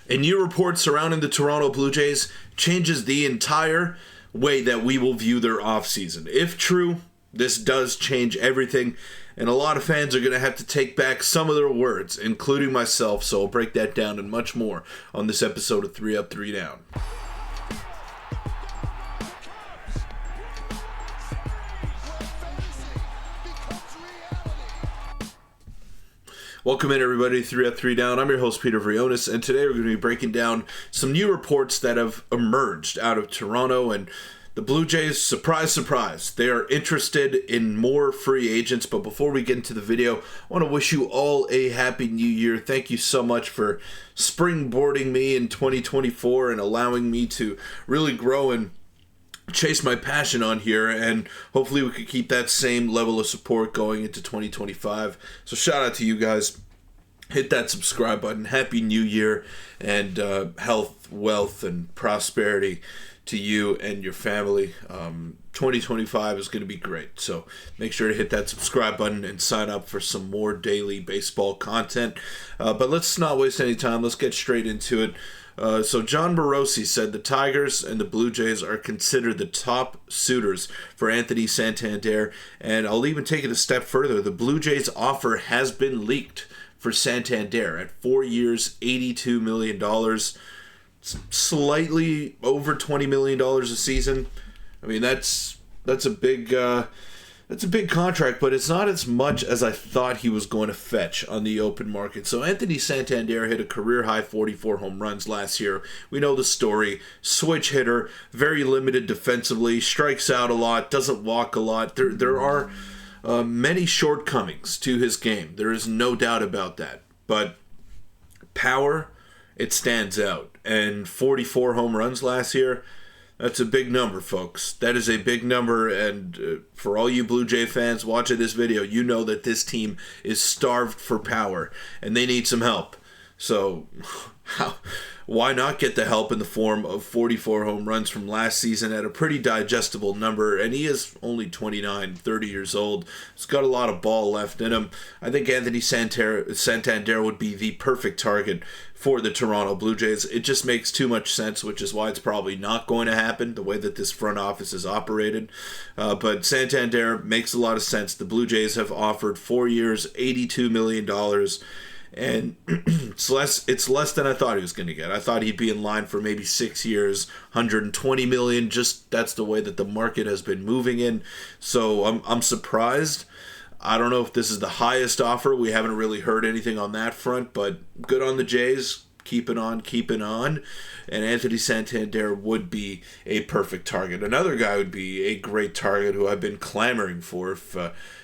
A new report surrounding the Toronto Blue Jays changes the entire way that we will view their offseason. If true, this does change everything, and a lot of fans are going to have to take back some of their words, including myself, so I'll break that down and much more on this episode of 3 Up, 3 Down. Welcome in, everybody, 3 Up, 3 Down. I'm your host, Peter Vryonis, and today we're going to be breaking down some new reports that have emerged out of Toronto. And the Blue Jays, surprise, surprise, they are interested in more free agents. But before we get into the video, I want to wish you all a happy new year. Thank you so much for springboarding me in 2024 and allowing me to really grow and chase my passion on here, and hopefully we could keep that same level of support going into 2025. So shout out to you guys. Hit that subscribe button. Happy New Year, and health, wealth, and prosperity to you and your family. 2025 is going to be great, so make sure to hit that subscribe button and sign up for some more daily baseball content. But let's not waste any time. Let's get straight into it. So John Morosi said the Tigers and the Blue Jays are considered the top suitors for Anthony Santander, and I'll even take it a step further. The Blue Jays offer has been leaked for Santander at 4 years, $82 million, slightly over $20 million a season. I mean, that's a big contract, but it's not as much as I thought he was going to fetch on the open market. So Anthony Santander hit a career-high 44 home runs last year. We know the story. Switch hitter, very limited defensively, strikes out a lot, doesn't walk a lot. There are many shortcomings to his game. There is no doubt about that. But power, it stands out. And 44 home runs last year, that's a big number, folks. That is a big number, and for all you Blue Jay fans watching this video, you know that this team is starved for power, and they need some help. So, why not get the help in the form of 44 home runs from last season at a pretty digestible number? And he is only 29, 30 years old. He's got a lot of ball left in him. I think Anthony Santander would be the perfect target for the Toronto Blue Jays. It just makes too much sense, which is why it's probably not going to happen, the way that this front office is operated. But Santander makes a lot of sense. The Blue Jays have offered 4 years, $82 million. And it's less than I thought he was going to get. I thought he'd be in line for maybe 6 years, $120 million. Just that's the way that the market has been moving in. So I'm surprised. I don't know if this is the highest offer. We haven't really heard anything on that front, but good on the Jays. Keeping on. And Anthony Santander would be a perfect target. Another guy would be a great target who I've been clamoring for,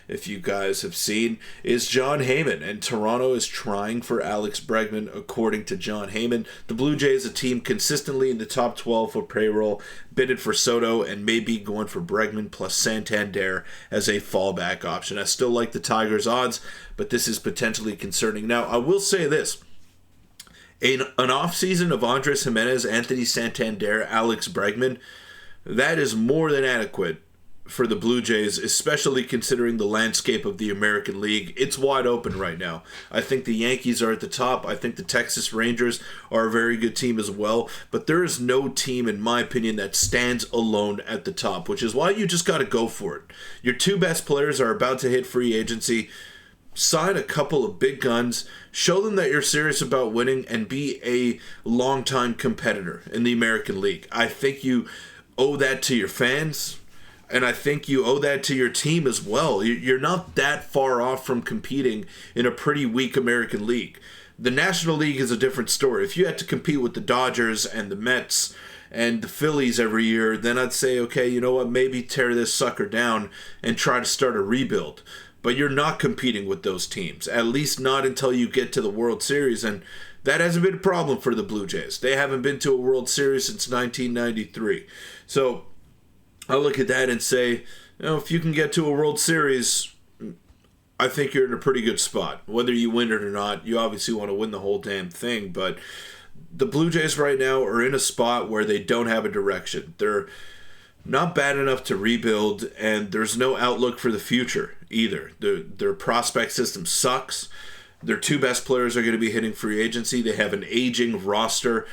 if you guys have seen, is John Heyman. And Toronto is trying for Alex Bregman, according to John Heyman. The Blue Jays, a team consistently in the top 12 for payroll, bidded for Soto and maybe going for Bregman plus Santander as a fallback option. I still like the Tigers' odds, but this is potentially concerning. Now, I will say this. An offseason of Andres Gimenez, Anthony Santander, Alex Bregman, that is more than adequate for the Blue Jays, especially considering the landscape of the American League. It's wide open right now. I think the Yankees are at the top. I think the Texas Rangers are a very good team as well. But there is no team, in my opinion, that stands alone at the top, which is why you just got to go for it. Your two best players are about to hit free agency. Sign a couple of big guns, show them that you're serious about winning, and be a long-time competitor in the American League. I think you owe that to your fans, and I think you owe that to your team as well. You're not that far off from competing in a pretty weak American League. The National League is a different story. If you had to compete with the Dodgers and the Mets and the Phillies every year, then I'd say, okay, you know what, maybe tear this sucker down and try to start a rebuild. But you're not competing with those teams, at least not until you get to the World Series, and that hasn't been a problem for the Blue Jays. They haven't been to a World Series since 1993. So I look at that and say, if you can get to a World Series, I think you're in a pretty good spot. Whether you win it or not, you obviously want to win the whole damn thing, but the Blue Jays right now are in a spot where they don't have a direction. They're not bad enough to rebuild, and there's no outlook for the future either. Their prospect system sucks. Their two best players are going to be hitting free agency. They have an aging roster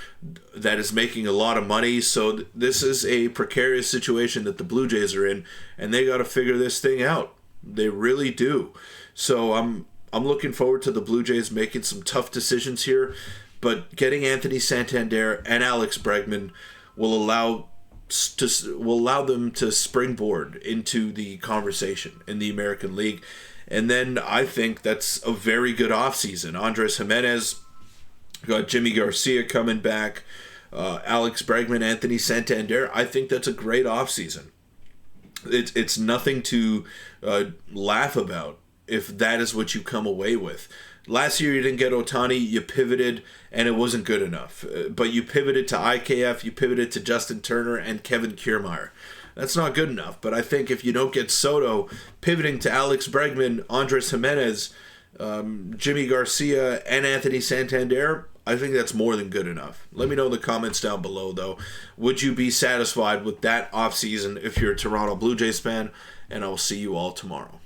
that is making a lot of money. So this is a precarious situation that the Blue Jays are in, and they got to figure this thing out. They really do. So I'm looking forward to the Blue Jays making some tough decisions here, but getting Anthony Santander and Alex Bregman will allow them to springboard into the conversation in the American League. And then I think that's a very good offseason. Andres Jimenez, got Jimmy Garcia coming back, Alex Bregman, Anthony Santander. I think that's a great offseason. It's nothing to laugh about if that is what you come away with. Last year you didn't get Ohtani, you pivoted, and it wasn't good enough. But you pivoted to IKF, you pivoted to Justin Turner and Kevin Kiermaier. That's not good enough. But I think if you don't get Soto, pivoting to Alex Bregman, Andres Jimenez, Jimmy Garcia, and Anthony Santander, I think that's more than good enough. Let me know in the comments down below, though. Would you be satisfied with that offseason if you're a Toronto Blue Jays fan? And I will see you all tomorrow.